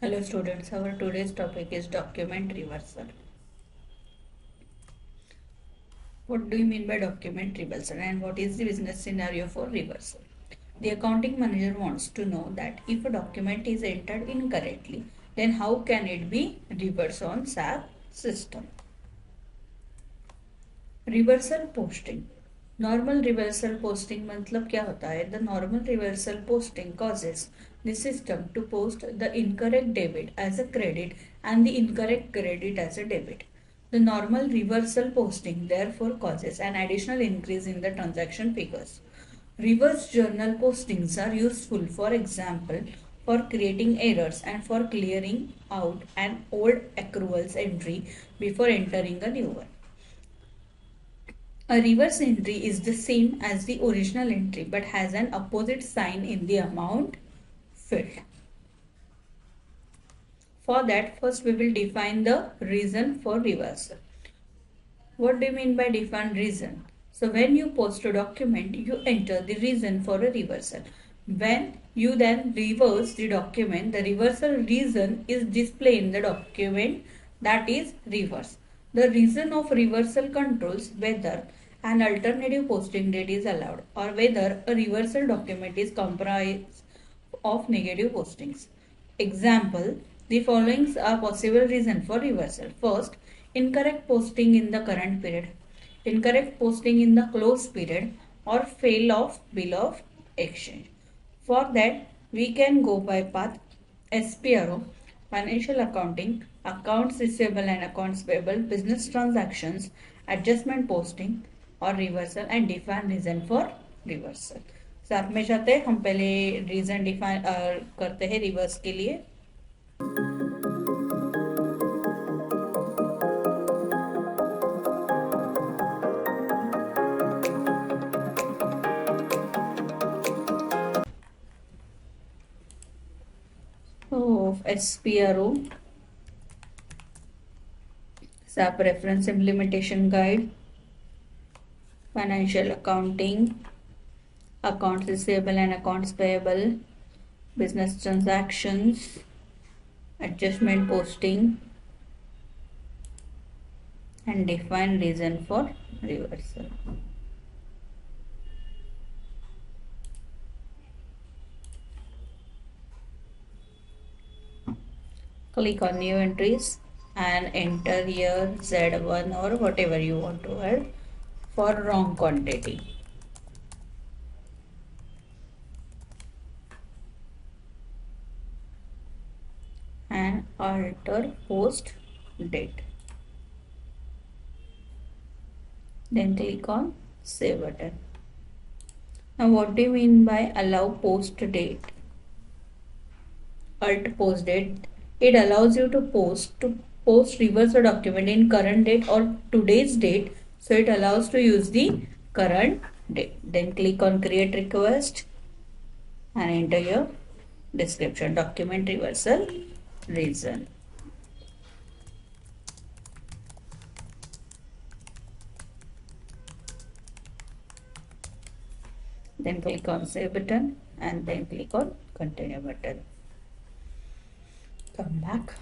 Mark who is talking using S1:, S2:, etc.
S1: Hello students, our today's topic is document reversal. What do you mean by document reversal and what is the business scenario for reversal? The accounting manager wants to know that if a document is entered incorrectly, then how can it be reversed on SAP system? Reversal posting. Normal reversal posting मतलब क्या होता है? The normal reversal posting causes the system to post the incorrect debit as a credit and the incorrect credit as a debit. The normal reversal posting therefore causes an additional increase in the transaction figures. Reverse journal postings are useful, for example, for creating errors and for clearing out an old accruals entry before entering a new one. A reverse entry is the same as the original entry but has an opposite sign in the amount filled. For that, first we will define the reason for reversal. What do you mean by define reason? So when you post a document, you enter the reason for a reversal. When you then reverse the document, the reversal reason is displayed in the document, that is reverse. The reason of reversal controls whether an alternative posting date is allowed or whether a reversal document is comprised of negative postings. Example, the following are possible reasons for reversal. First, incorrect posting in the current period, incorrect posting in the close period, or fail of bill of exchange. For that, we can go by path SPRO, financial accounting, accounts receivable and accounts payable, business transactions, adjustment posting और reversal and define reason for reversal. साथ में जाते हैं, हम पहले region define करते हैं reverse के लिए. SPRO, SAP Reference Implementation Guide, financial accounting, accounts receivable and accounts payable, business transactions, adjustment posting, and define reason for reversal. Click on new entries and enter here Z1 or whatever you want to add for wrong quantity. And alter post date. Then click on save button. Now what do you mean by allow post date? Alt post date. It allows you to post reverse a document in current date or today's date. So it allows to use the current date. Then click on create request and enter your description. Document reversal reason. Then click on save button and then click on continue button. Come back.